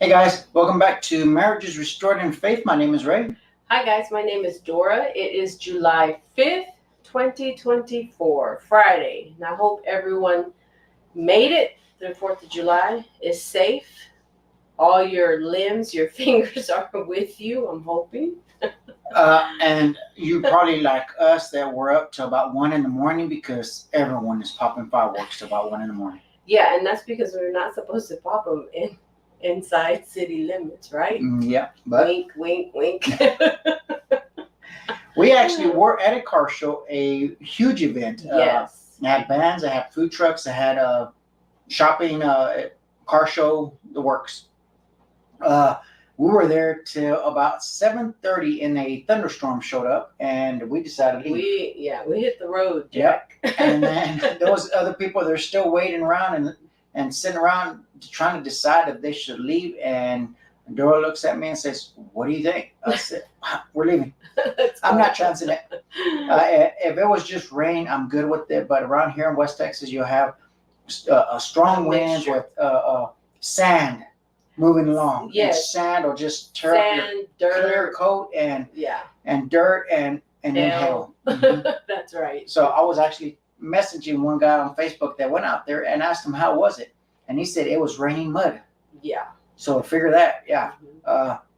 Hey guys, welcome back to Marriages Restored in Faith. My name is Ray. Hi guys, my name is Dora. It is July 5th, 2024, Friday. And I hope everyone made it to the 4th of July, is safe. All your limbs, your fingers are with you, I'm hoping. And you probably like us that we're up to about 1 in the morning because everyone is popping fireworks to about 1 in the morning. Yeah, and that's because we're not supposed to pop them inside city limits, right? Yeah, but Wink, wink, wink. we actually were at a car show, a huge event. Yes. They had bands, they had food trucks, they had shopping, car show, the works. We were there till about 7:30 and a thunderstorm showed up and we decided to leave. We hit the road, Jack. Yep. And then those other people, they're still waiting around and sitting around trying to decide if they should leave. And Dora looks at me and says, "What do you think?" I said, "We're leaving." I'm not chancing it. If it was just rain, I'm good with it. But around here in West Texas, you'll have a strong wind with sand moving along. Yes. And sand will just tear up your dirt, clear coat and dirt and then hail. Mm-hmm. That's right. So I was actually messaging one guy on Facebook that went out there and asked him how was it, and he said it was raining mud. Yeah. So figure that. Yeah.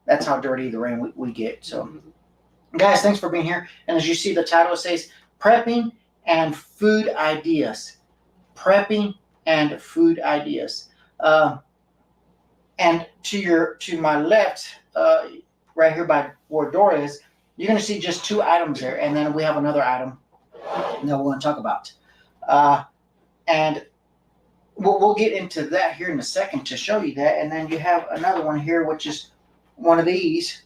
That's how dirty the rain we get. So, guys, thanks for being here. And as you see, the title says prepping and food ideas. Prepping and food ideas. And to my left, right here by where Dora is, you're going to see just two items there, and then we have another item that we're going to talk about. And we'll get into that here in a second to show you that. And then you have another one here, which is one of these.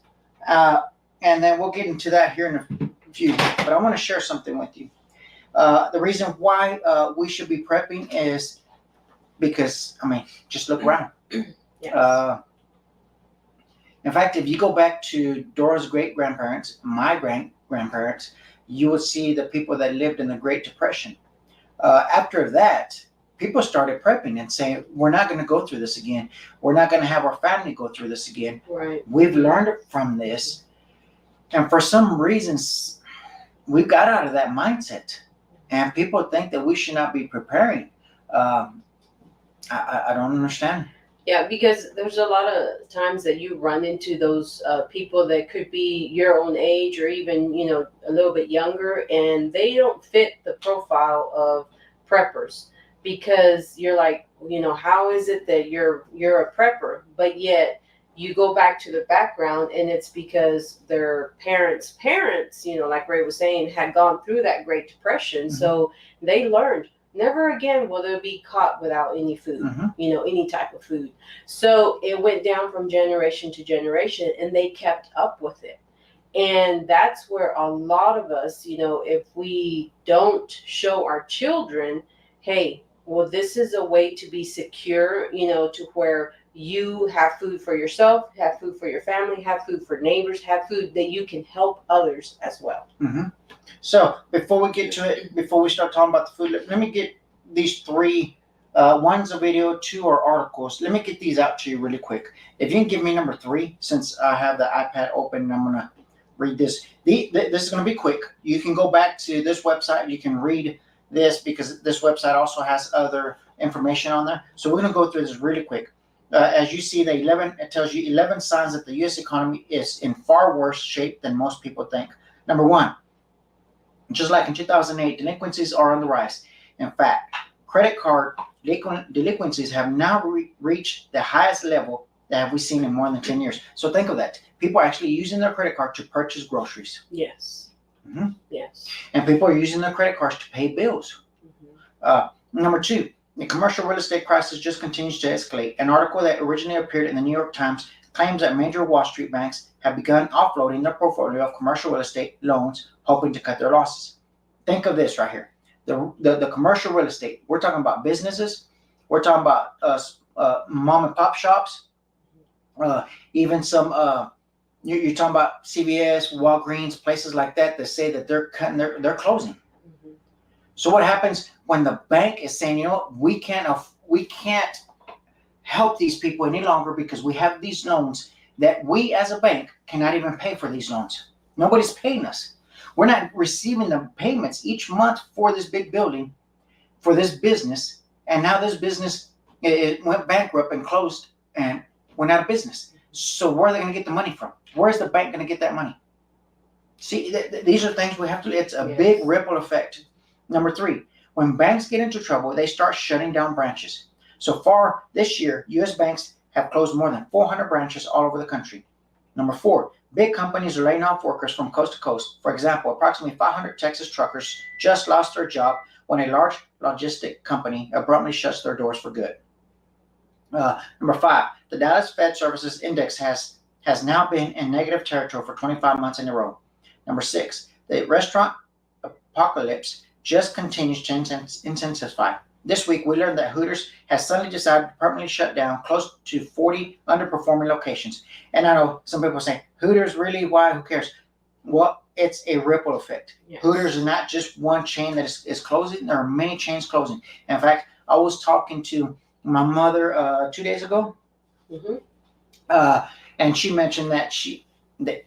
And then we'll get into that here in a few. But I want to share something with you. The reason why we should be prepping is because, just look around. Yes. In fact, if you go back to Dora's great-grandparents, my grandparents, you will see the people that lived in the Great Depression. After that, people started prepping and saying, we're not going to go through this again. We're not going to have our family go through this again. Right. We've learned from this. And for some reasons, we got out of that mindset. And people think that we should not be preparing. I don't understand. Yeah, because there's a lot of times that you run into those people that could be your own age or even, a little bit younger, and they don't fit the profile of preppers because you're like, how is it that you're a prepper, but yet you go back to the background and it's because their parents, like Ray was saying, had gone through that Great Depression. Mm-hmm. So they learned. Never again will they be caught without any food, any type of food. So it went down from generation to generation and they kept up with it. And that's where a lot of us, if we don't show our children, hey, well, this is a way to be secure, to where you have food for yourself, have food for your family, have food for neighbors, have food that you can help others as well. Mm-hmm. So before we get to it, before we start talking about the food, let me get these three. One's a video, two are articles. Let me get these out to you really quick. If you can give me number 3, since I have the iPad open, I'm going to read this. This is going to be quick. You can go back to this website. You can read this because this website also has other information on there. So we're going to go through this really quick. As you see, it tells you 11 signs that the U.S. economy is in far worse shape than most people think. Number 1. Just like in 2008, delinquencies are on the rise. In fact, credit card delinquencies have now reached the highest level that we've seen in more than 10 years. So think of that. People are actually using their credit card to purchase groceries. Yes. Mm-hmm. Yes. And people are using their credit cards to pay bills. Mm-hmm. Number 2, the commercial real estate crisis just continues to escalate. An article that originally appeared in the New York Times claims that major Wall Street banks have begun offloading their portfolio of commercial real estate loans, hoping to cut their losses. Think of this right here. The commercial real estate. We're talking about businesses. We're talking about mom and pop shops. Even some, you're talking about CVS, Walgreens, places like that that say that they're cutting, they're closing. Mm-hmm. So what happens when the bank is saying, we can't help these people any longer because we have these loans that we as a bank cannot even pay for these loans. Nobody's paying us. We're not receiving the payments each month for this big building, for this business, and now this business it went bankrupt and closed and went out of business. So where are they going to get the money from? Where's the bank going to get that money? See, these are things we have to, it's a big ripple effect. Number 3, when banks get into trouble, they start shutting down branches. So far this year, U.S. banks have closed more than 400 branches all over the country. Number 4, big companies are laying off workers from coast to coast. For example, approximately 500 Texas truckers just lost their job when a large logistic company abruptly shuts their doors for good. Number 5, the Dallas Fed Services Index has now been in negative territory for 25 months in a row. Number 6, the restaurant apocalypse just continues to intensify. This week, we learned that Hooters has suddenly decided to permanently shut down close to 40 underperforming locations. And I know some people say, Hooters, really? Why? Who cares? Well, it's a ripple effect. Yes. Hooters is not just one chain that is closing. There are many chains closing. In fact, I was talking to my mother 2 days ago, and she mentioned that they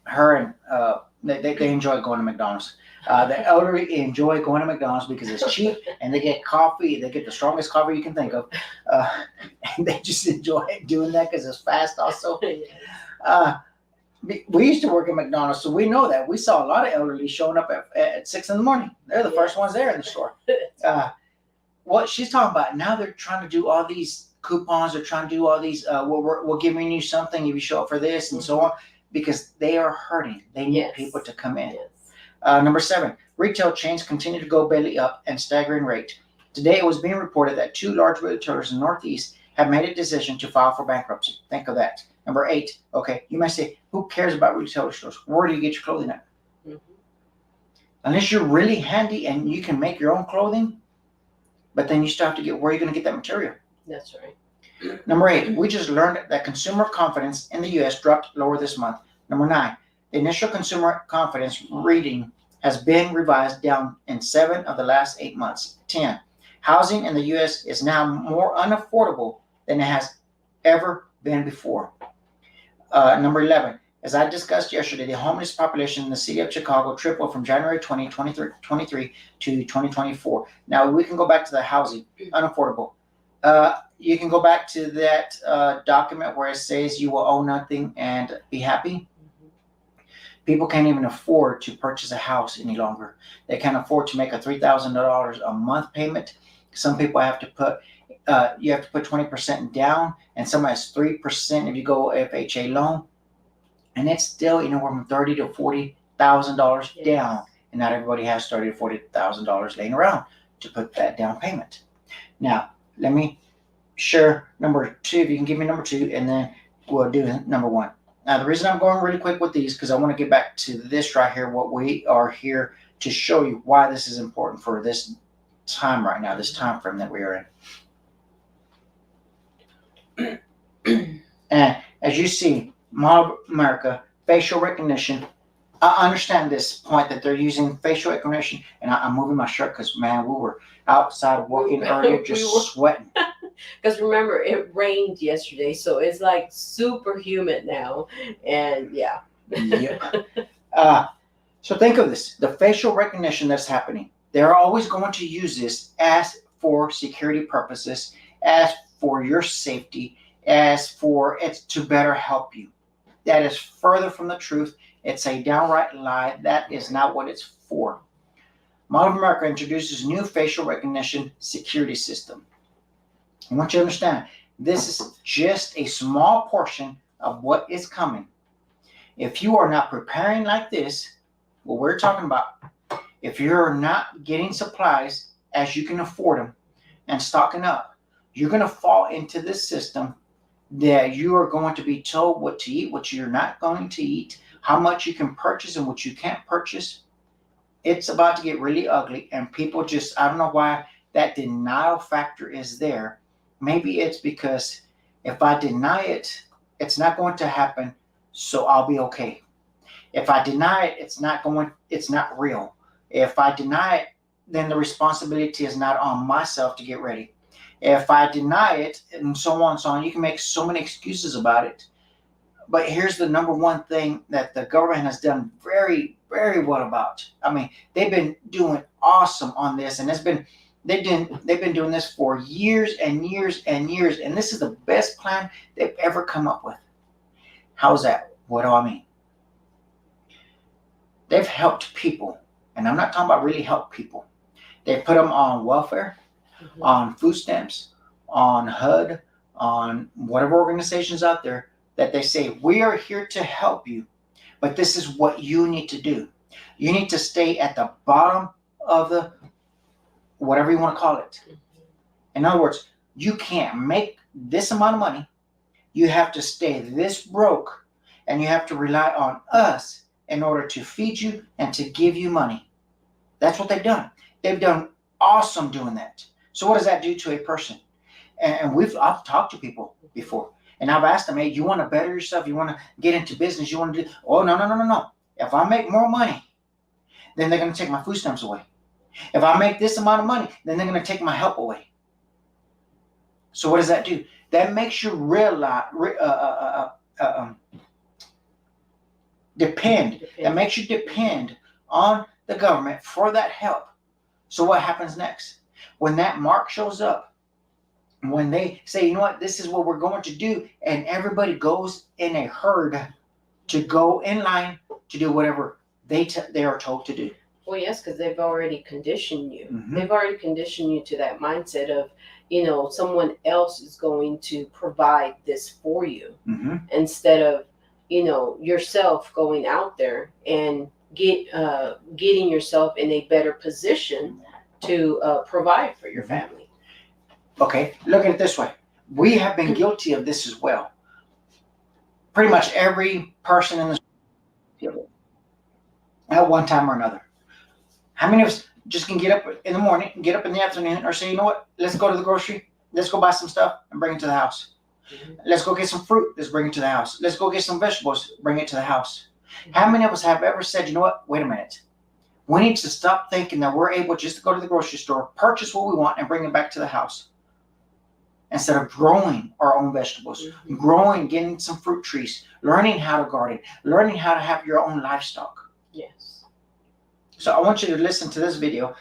enjoy going to McDonald's. The elderly enjoy going to McDonald's because it's cheap and they get coffee. They get the strongest coffee you can think of. And they just enjoy doing that because it's fast also. We used to work at McDonald's, so we know that. We saw a lot of elderly showing up at 6 in the morning. They're the first ones there in the store. What she's talking about, now they're trying to do all these coupons. They're trying to do all these, we're giving you something if you show up for this and so on, because they are hurting. They need people to come in. Number 7, retail chains continue to go belly up and staggering rate. Today, it was being reported that 2 large retailers in the Northeast have made a decision to file for bankruptcy. Think of that. Number 8, okay, you might say, who cares about retail stores? Where do you get your clothing at? Unless you're really handy and you can make your own clothing, but then you still have to get where you're going to get that material. That's right. Number 8, we just learned that consumer confidence in the U.S. dropped lower this month. Number 9, the initial consumer confidence reading has been revised down in 7 of the last 8 months. 10, housing in the U.S. is now more unaffordable than it has ever been before. Number 11, as I discussed yesterday, the homeless population in the city of Chicago tripled from January 2023 to 2024. Now, we can go back to the housing, unaffordable. You can go back to that document where it says you will owe nothing and be happy. People can't even afford to purchase a house any longer. They can't afford to make a $3,000 a month payment. Some people have to put, you have to put 20% down, and some has 3% if you go FHA loan. And it's still anywhere from $30,000 to $40,000 down. And not everybody has $30,000 to $40,000 laying around to put that down payment. Now, let me share number 2. If you can give me number 2, and then we'll do number 1. Now, the reason I'm going really quick with these, because I want to get back to this right here, what we are here to show you why this is important for this time right now, this time frame that we are in. And as you see, Mall of America, facial recognition. I understand this point that they're using facial recognition, and I'm moving my shirt because, man, we were outside working earlier, just sweating. Because remember, it rained yesterday, so it's like super humid now, and yeah. So think of this, the facial recognition that's happening. They're always going to use this as for security purposes, as for your safety, as for it's to better help you. That is further from the truth. It's a downright lie. That is not what it's for. Mall of America introduces new facial recognition security system. I want you to understand, this is just a small portion of what is coming. If you are not preparing like this, what we're talking about, if you're not getting supplies as you can afford them and stocking up, you're going to fall into this system that you are going to be told what to eat, what you're not going to eat, how much you can purchase and what you can't purchase. It's about to get really ugly, and people just, I don't know why that denial factor is there. Maybe it's because if I deny it, it's not going to happen, so I'll be okay. If I deny it, it's not real. If I deny it, then the responsibility is not on myself to get ready. if I deny it, and so on and so on. You can make so many excuses about it. But here's the number one thing that the government has done very, very well about. I mean, they've been doing awesome on this, and they've been doing this for years and years and years, and this is the best plan they've ever come up with. How's that? What do I mean? They've helped people, and I'm not talking about really help people. They put them on welfare, on food stamps, on HUD, on whatever organizations out there that they say, we are here to help you, but this is what you need to do. You need to stay at the bottom of the, whatever you want to call it. In other words, you can't make this amount of money. You have to stay this broke, and you have to rely on us in order to feed you and to give you money. That's what they've done. They've done awesome doing that. So what does that do to a person? And I've talked to people before, and I've asked them, hey, you want to better yourself? You want to get into business? You want to do, oh, no. If I make more money, then they're going to take my food stamps away. If I make this amount of money, then they're going to take my help away. So what does that do? That makes you realize, depend. That makes you depend on the government for that help. So what happens next? When that mark shows up, when they say, you know what, this is what we're going to do, and everybody goes in a herd to go in line to do whatever they are told to do. Well, yes, because they've already conditioned you. Mm-hmm. They've already conditioned you to that mindset of, someone else is going to provide this for you, instead of, yourself going out there and getting yourself in a better position to provide for your family. Okay, look at it this way. We have been guilty of this as well. Pretty much every person in this at one time or another. How many of us just can get up in the morning, get up in the afternoon, or say, you know what, let's go to the grocery, let's go buy some stuff and bring it to the house. Let's go get some fruit, let's bring it to the house. Let's go get some vegetables, bring it to the house. How many of us have ever said, you know what, wait a minute. We need to stop thinking that we're able just to go to the grocery store, purchase what we want, and bring it back to the house. Instead of growing our own vegetables, growing, getting some fruit trees, learning how to garden, learning how to have your own livestock. Yes. So I want you to listen to this video.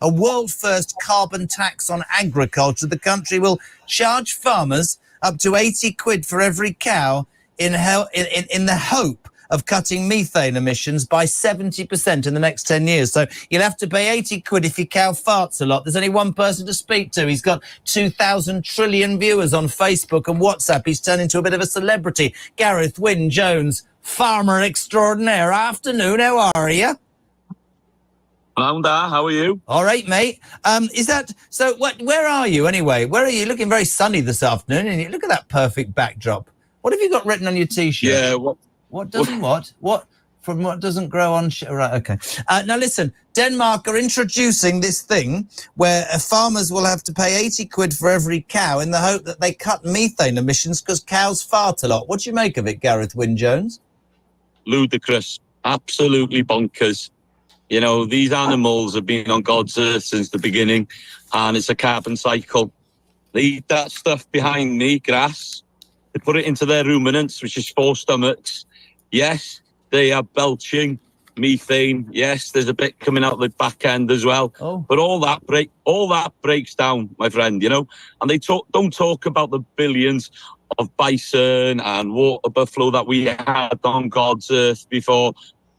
A world-first carbon tax on agriculture. The country will charge farmers up to 80 quid for every cow in the hope of cutting methane emissions by 70% in the next 10 years. So you'll have to pay 80 quid if your cow farts a lot. There's only one person to speak to. He's got 2,000 trillion viewers on Facebook and WhatsApp. He's turned into a bit of a celebrity. Gareth Wynne Jones, farmer extraordinaire. Afternoon, how are you? Hello there, how are you? All right, mate. Is that so? Where are you anyway? Where are you? Looking very sunny this afternoon, and you look at that perfect backdrop. What have you got written on your t-shirt? Yeah. What doesn't what from what doesn't grow on? Right. Okay. Now listen. Denmark are introducing this thing where farmers will have to pay 80 quid for every cow in the hope that they cut methane emissions because cows fart a lot. What do you make of it, Gareth Wynne Jones? Ludicrous. Absolutely bonkers. These animals have been on God's earth since the beginning, and it's a carbon cycle. They eat that stuff behind me, grass. They put it into their ruminants, which is 4 stomachs. Yes, they are belching methane. Yes, there's a bit coming out the back end as well. Oh. But all that breaks down, my friend, and they don't talk about the billions of bison and water buffalo that we had on God's earth before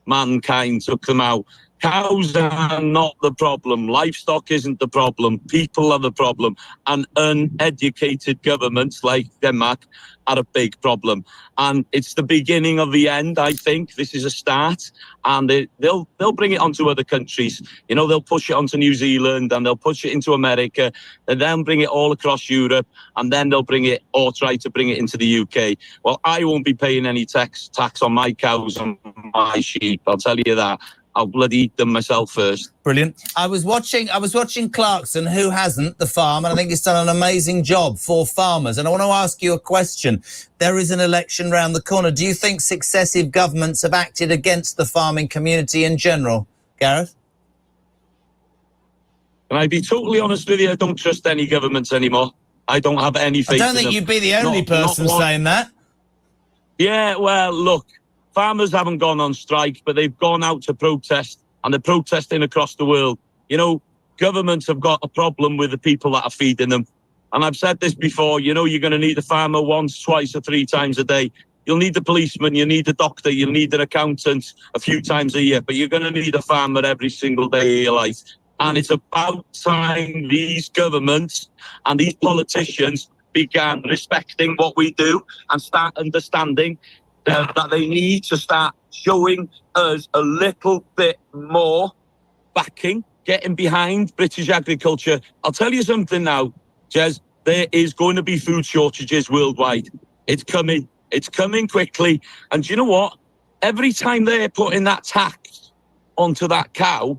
mankind took them out. Cows are not the problem. Livestock isn't the problem. People are the problem. And uneducated governments like Denmark are a big problem. And it's the beginning of the end, I think. This is a start. And they'll bring it onto other countries. They'll push it onto New Zealand, and they'll push it into America, and then bring it all across Europe, and then they'll bring it or try to bring it into the UK. Well, I won't be paying any tax on my cows and my sheep, I'll tell you that. I'll bloody eat them myself first. Brilliant. I was watching Clarkson, who hasn't, the farm, and I think he's done an amazing job for farmers. And I want to ask you a question. There is an election round the corner. Do you think successive governments have acted against the farming community in general, Gareth? Can I be totally honest with you? I don't trust any governments anymore. I don't have any I faith don't in think them. you'd be the only person one. saying that. Yeah, well, look, farmers haven't gone on strike, but they've gone out to protest, and they're protesting across the world. You know, governments have got a problem with the people that are feeding them. And I've said this before, you know, you're going to need a farmer once, twice, or 3 times a day. You'll need a policeman, you need a doctor, you'll need an accountant a few times a year, but you're going to need a farmer every single day of your life. And it's about time these governments and these politicians began respecting what we do and start understanding that they need to start showing us a little bit more backing, getting behind British agriculture. I'll tell you something now, Jez, there is going to be food shortages worldwide. It's coming. It's coming quickly. And do you know what? Every time they're putting that tax onto that cow,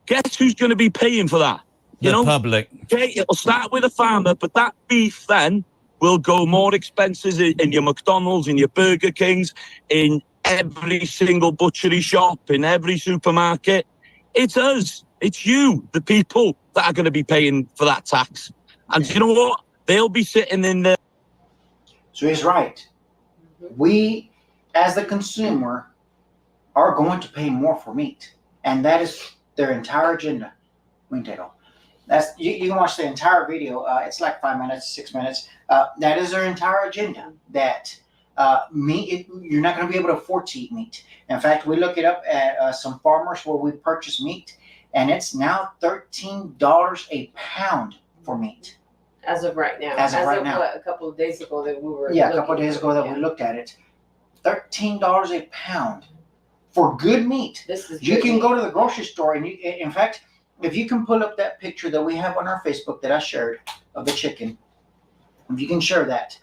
guess who's going to be paying for that? The public. Okay, it'll start with a farmer, but that beef then will go more expenses in your McDonald's, in your Burger Kings, in every single butchery shop, in every supermarket. It's us. It's you, the people, that are going to be paying for that tax. And you know what? They'll be sitting in there. So he's right. We, as the consumer, are going to pay more for meat. And that is their entire agenda. We can take it all. That's you can watch the entire video. It's like 5 minutes, 6 minutes. That is their entire agenda. That meat, you're not going to be able to afford to eat meat. In fact, we look it up at some farmers where we purchase meat, and it's now $13 a pound for meat. As of right now. As of right now. What, a couple of days ago that we were. Yeah, a couple of days ago that we looked at it. $13 a pound for good meat. You can go to the grocery store, and in fact, if you can pull up that picture that we have on our Facebook that I shared of the chicken, if you can share that,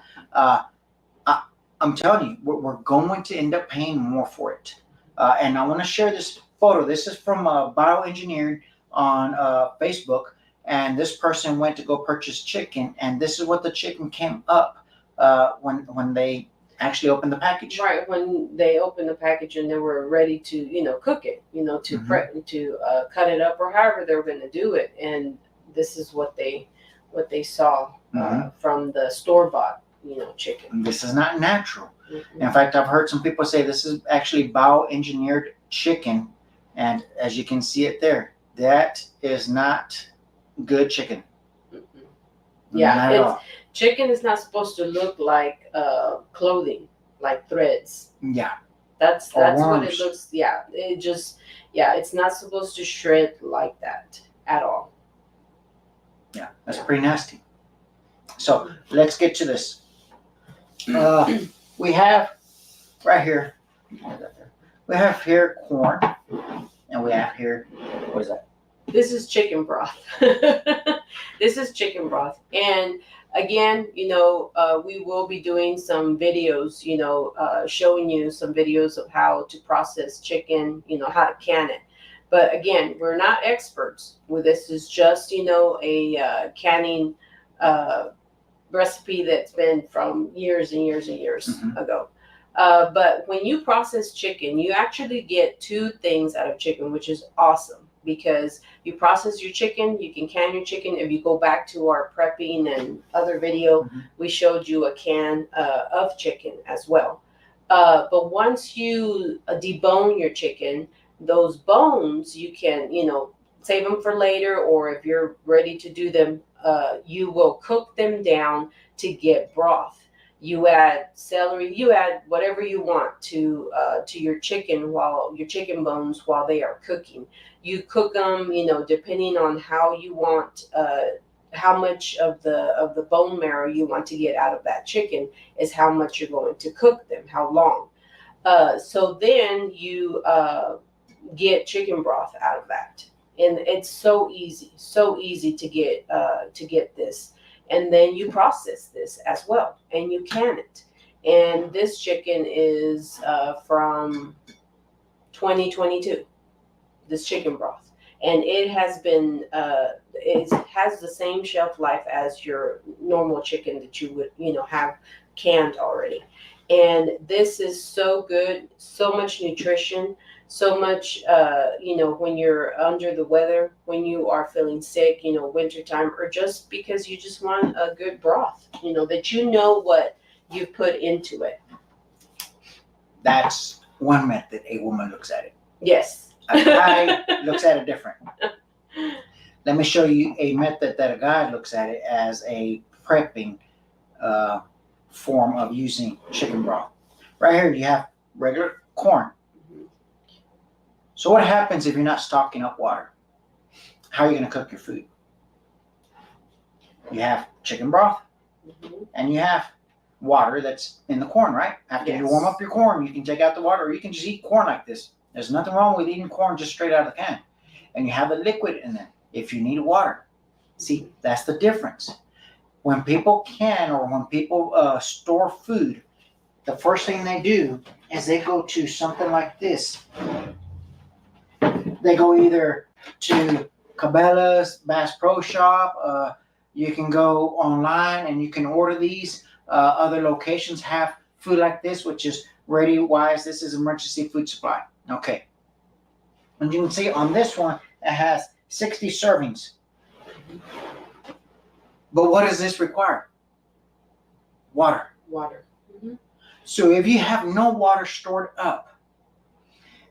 I'm telling you, we're going to end up paying more for it. And I want to share this photo. This is from Bioengineered on Facebook, and this person went to go purchase chicken, and this is what the chicken came up when they actually opened the package. Right, when they opened the package and they were ready to, cook it, to prep, to cut it up or however they were going to do it. And this is what they saw from the store-bought, chicken. This is not natural. In fact, I've heard some people say this is actually bioengineered chicken. And as you can see it there, that is not good chicken. Yeah, not at all. Chicken is not supposed to look like clothing, like threads. Yeah. That's what it looks. Yeah, it's not supposed to shred like that at all. Yeah, that's pretty nasty. So let's get to this. We have right here. We have here corn, and we have here, what is that? This is chicken broth. This is chicken broth. And again, we will be doing some videos, showing you some videos of how to process chicken, how to can it. But again, we're not experts. This is just, a canning recipe that's been from years and years and years ago. But when you process chicken, you actually get 2 things out of chicken, which is awesome. Because you process your chicken, you can can your chicken. If you go back to our prepping and other video, we showed you a can of chicken as well. But once you debone your chicken, those bones, you can, save them for later, or if you're ready to do them, you will cook them down to get broth. You add celery, you add whatever you want to your chicken bones while they are cooking. You cook them, depending on how you want, how much of the bone marrow you want to get out of that chicken is how much you're going to cook them, how long. So then you get chicken broth out of that, and it's so easy to get this. And then you process this as well, and you can it. And this chicken is from 2022, this chicken broth. And it has been, it has the same shelf life as your normal chicken that you would, have canned already. And this is so good, so much nutrition. so much, when you're under the weather, when you are feeling sick, wintertime, or just because you just want a good broth, that what you put into it. That's one method a woman looks at it. Yes. A guy looks at it different. Let me show you a method that a guy looks at it as a prepping form of using chicken broth. Right here you have regular corn. So what happens if you're not stocking up water? How are you going to cook your food? You have chicken broth and you have water that's in the corn, right? After you warm up your corn, you can take out the water, or you can just eat corn like this. There's nothing wrong with eating corn just straight out of the can. And you have a liquid in there if you need water. See, that's the difference. When people can, or when people store food, the first thing they do is they go to something like this. They go either to Cabela's, Bass Pro Shop. You can go online and you can order these. Other locations have food like this, which is ready-wise. This is emergency food supply. Okay. And you can see on this one, it has 60 servings. But what does this require? Water. Water. So if you have no water stored up,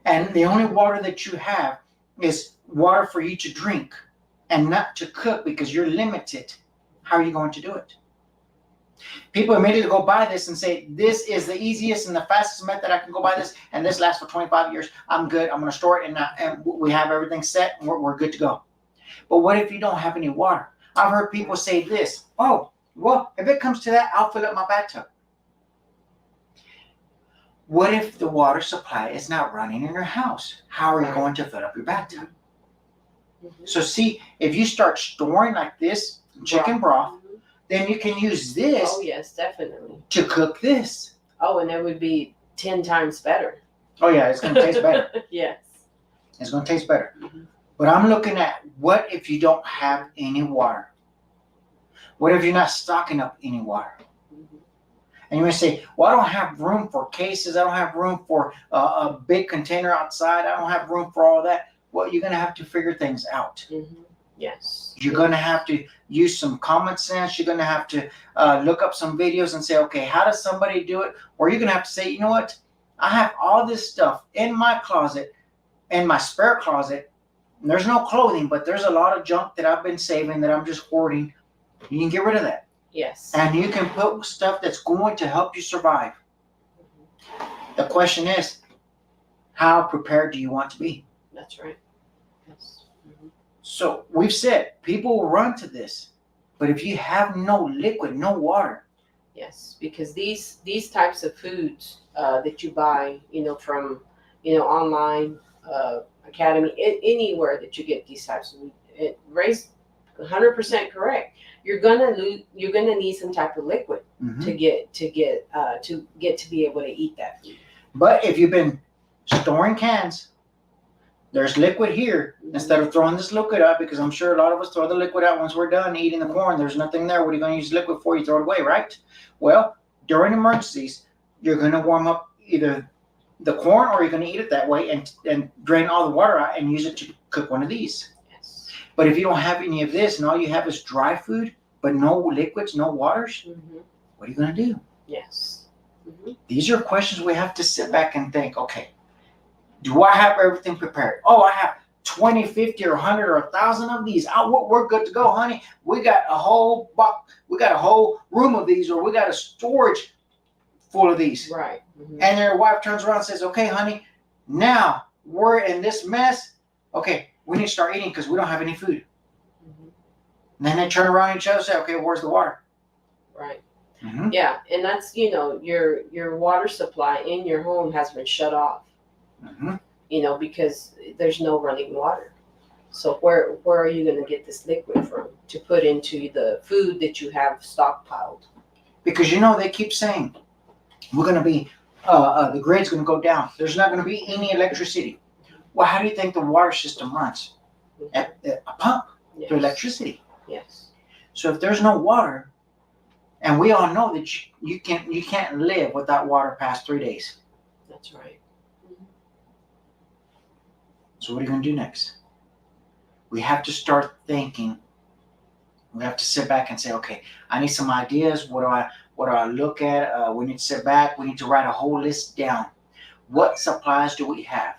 and the only water that you have is water for you to drink and not to cook because you're limited, how are you going to do it? People immediately go buy this and say, this is the easiest and the fastest method. I can go buy this, and this lasts for 25 years. I'm good. I'm going to store it, and we have everything set, and we're good to go. But what if you don't have any water? I've heard people say this, oh, well, if it comes to that, I'll fill up my bathtub. What if the water supply is not running in your house? How are you going to fill up your bathtub? So see, if you start storing like this, chicken broth, then you can use this. Oh, yes, definitely. To cook this. Oh, and that would be 10 times better. Oh, yeah, it's going to taste better. Yes. It's going to taste better. But I'm looking at, what if you don't have any water? What if you're not stocking up any water? And you may say, well, I don't have room for cases. I don't have room for a big container outside. I don't have room for all that. Well, you're going to have to figure things out. Yes. You're going to have to use some common sense. You're going to have to look up some videos and say, okay, how does somebody do it? Or you're going to have to say, you know what? I have all this stuff in my closet, in my spare closet. And there's no clothing, but there's a lot of junk that I've been saving that I'm just hoarding. You can get rid of that. Yes. And you can put stuff that's going to help you survive. The question is, how prepared do you want to be? That's right. Yes. So we've said people will run to this, but if you have no liquid, no water. Yes, because these types of foods that you buy, from, online, academy, anywhere that you get these types of food, it raised 100% correct. You're gonna need some type of liquid to get to be able to eat that food. But if you've been storing cans, there's liquid here. Instead of throwing this liquid out, because I'm sure a lot of us throw the liquid out once we're done eating the corn. There's nothing there. What are you going to use liquid for? You throw it away, right? Well, during emergencies, you're going to warm up either the corn, or you're going to eat it that way and drain all the water out and use it to cook one of these. Yes. But if you don't have any of this and all you have is dry food, but no liquids, no waters, what are you going to do? Yes. These are questions we have to sit back and think, okay, do I have everything prepared? Oh, I have 20, 50, or 100, or 1,000 of these. Oh, we're good to go, honey. We got a whole box. We got a whole room of these, or we got a storage full of these. Right. And their wife turns around and says, okay, honey, now we're in this mess. Okay, we need to start eating because we don't have any food. And then they turn around at each other and say, okay, where's the water? Right. Yeah, and that's, your water supply in your home has been shut off. Because there's no running water. So where are you going to get this liquid from to put into the food that you have stockpiled? Because they keep saying we're going to be the grid's going to go down. There's not going to be any electricity. Well, how do you think the water system runs? At a pump to electricity. Yes. So if there's no water, and we all know that you can't live without water past 3 days. That's right. So what are you going to do next? We have to start thinking. We have to sit back and say, okay, I need some ideas. What do I look at? We need to sit back. We need to write a whole list down. What supplies do we have?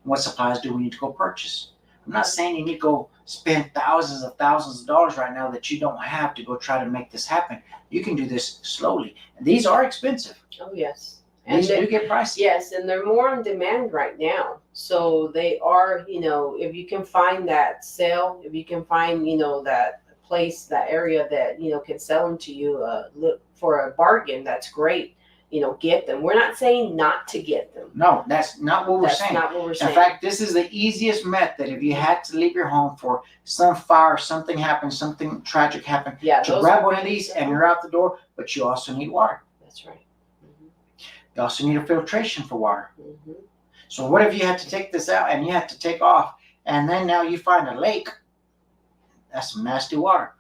What supplies do we need to go purchase? I'm not saying you need to go spend thousands of dollars right now that you don't have to go try to make this happen. You can do this slowly. And these are expensive. Oh, yes. These And do get pricey. yes, and they're more on demand right now. So they are, if you can find that sale, if you can find, that place, that area that, can sell them to you, look for a bargain, that's great. Get them. We're not saying not to get them. No, that's not what we're That's saying. not what we're saying. In fact, this is the easiest method. If you had to leave your home for some fire, something happened, something tragic happened, Yeah, to those grab are one of these and you're out the door, but you also need water. That's right. Mm-hmm. You also need a filtration for water. Mm-hmm. So what if you had to take this out and you had to take off, and then now you find a lake? That's some nasty water.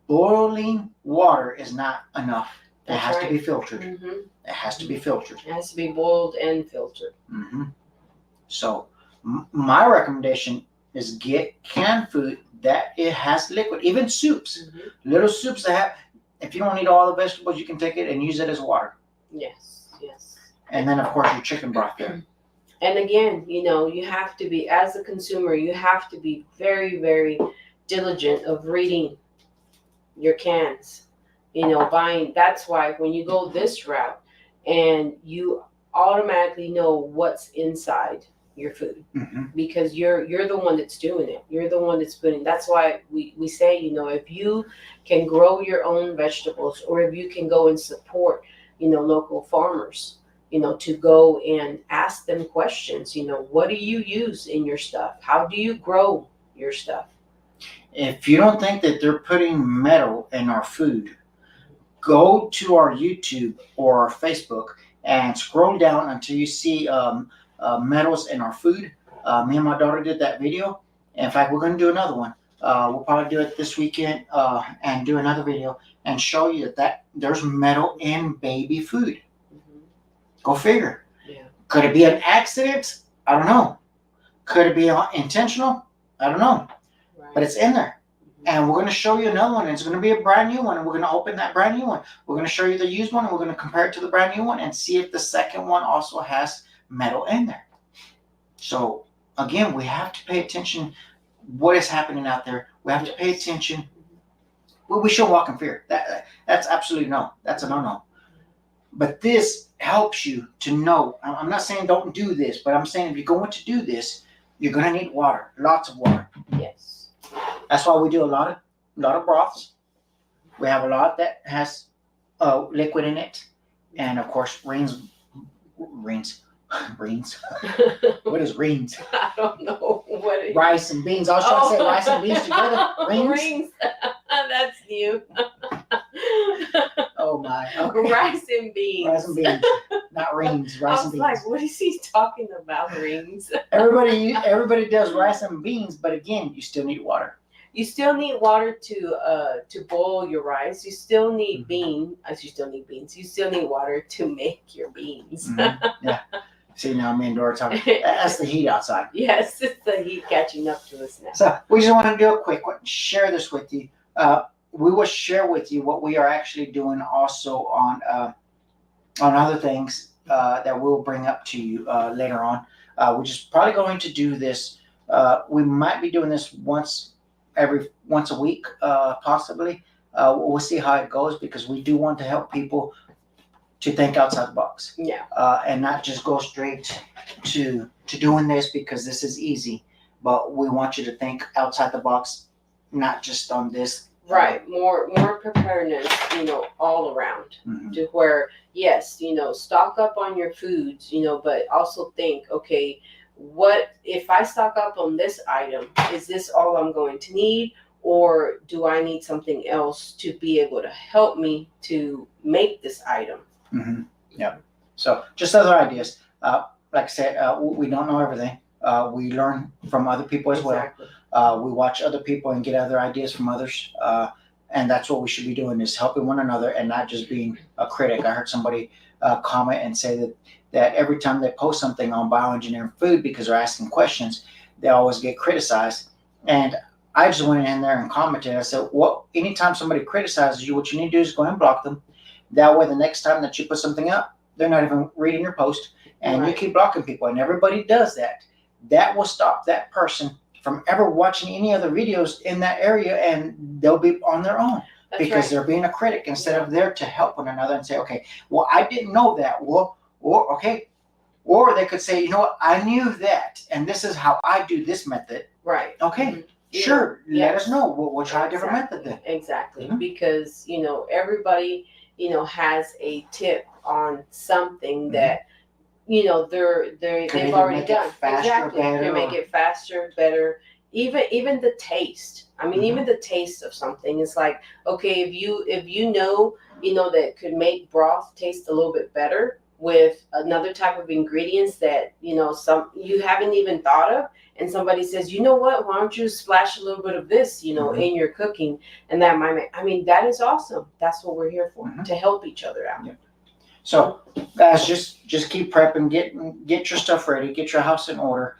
Boiling water is not enough. It That's has right. to be filtered. Mm-hmm. It has to be filtered. It has to be boiled and filtered. Mm-hmm. So my recommendation is get canned food that it has liquid, even soups, Mm-hmm. little soups that have, if you don't need all the vegetables, you can take it and use it as water. Yes, yes. And then of course your chicken broth there. And again, you have to be, as a consumer, you have to be very, very diligent of reading your cans. Buying. That's why when you go this route and you automatically know what's inside your food, Mm-hmm. because you're the one that's doing it. You're the one that's putting. That's why we say, if you can grow your own vegetables, or if you can go and support, local farmers, to go and ask them questions. What do you use in your stuff? How do you grow your stuff? If you don't think that they're putting metal in our food, go to our YouTube or our Facebook and scroll down until you see metals in our food. Me and my daughter did that video. In fact, we're going to do another one. We'll probably do it this weekend and do another video and show you that there's metal in baby food. Mm-hmm. Go figure. Yeah. Could it be an accident? I don't know. Could it be intentional? I don't know. Right. But it's in there. And we're going to show you another one. It's going to be a brand new one. And we're going to open that brand new one. We're going to show you the used one. And we're going to compare it to the brand new one and see if the second one also has metal in there. So, again, we have to pay attention what is happening out there. We have to pay attention. We should walk in fear. That's absolutely no. That's a no-no. But this helps you to know. I'm not saying don't do this, but I'm saying if you're going to do this, you're going to need water. Lots of water. Yes. That's why we do a lot of broths. We have a lot that has liquid in it, and of course greens. What is greens? I don't know what it is. Rice and beans. I was trying to say rice and beans together. Greens. Rings. That's new. Oh my. Okay. Rice and beans. Rice and beans, not rings. Rice I and was beans. like, what is he talking about? Rings. Everybody does rice and beans, but again, you still need water. You still need water to boil your rice. You still need beans. You still need beans. You still need water to make your beans. Mm-hmm. Yeah. See, now me and Dora talking. That's the heat outside. Yes, it's the heat catching up to us now. So we just want to do a quick one. Share this with you. We will share with you what we are actually doing also on other things that we'll bring up to you later on. We're just probably going to do this. We might be doing this once a week, possibly. We'll see how it goes because we do want to help people to think outside the box. Yeah. And not just go straight to doing this because this is easy, but we want you to think outside the box, not just on this. Right. More preparedness, all around. Mm-hmm. To where, yes, stock up on your foods, but also think, okay, what if I stock up on this item? Is this all I'm going to need? Or do I need something else to be able to help me to make this item? Mm-hmm. Yeah. So just other ideas. Like I said, we don't know everything. We learn from other people as Exactly. well. We watch other people and get other ideas from others. And that's what we should be doing, is helping one another and not just being a critic. I heard somebody comment and say that every time they post something on bioengineering food, because they're asking questions, they always get criticized. And I just went in there and commented. I said, well, anytime somebody criticizes you, what you need to do is go and block them. That way, the next time that you put something up, they're not even reading your post, and you keep blocking people. And everybody does that. That will stop that person from ever watching any other videos in that area, and they'll be on their own. That's because right. they're being a critic instead of there to help one another and say, okay, well, I didn't know that. Well, or okay. Or they could say, you know what, I knew that, and this is how I do this method. Right. Okay, Mm-hmm. sure. Yeah. Let us know. We'll try a different method then. Exactly. Mhm. Because, everybody, has a tip on something that, they've either already make it done. faster, Exactly. better, Can make or- it faster, better. Even the taste. I mean, Mhm. even the taste of something is like, okay, if you know that could make broth taste a little bit better with another type of ingredients that some you haven't even thought of, and somebody says, you know what, why don't you splash a little bit of this Mhm. in your cooking, and that might make, I mean, that is awesome. That's what we're here for, Mhm. to help each other out. Yeah. So guys, just keep prepping, get your stuff ready, get your house in order.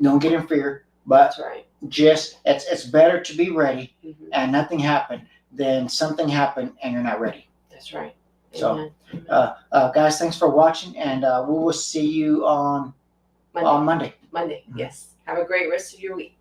Don't get in fear, but That's right. just it's better to be ready Mhm. and nothing happen than something happen and you're not ready. That's right. So, Amen. guys, thanks for watching, and we will see you on Monday. Monday. Monday. Yes. Have a great rest of your week.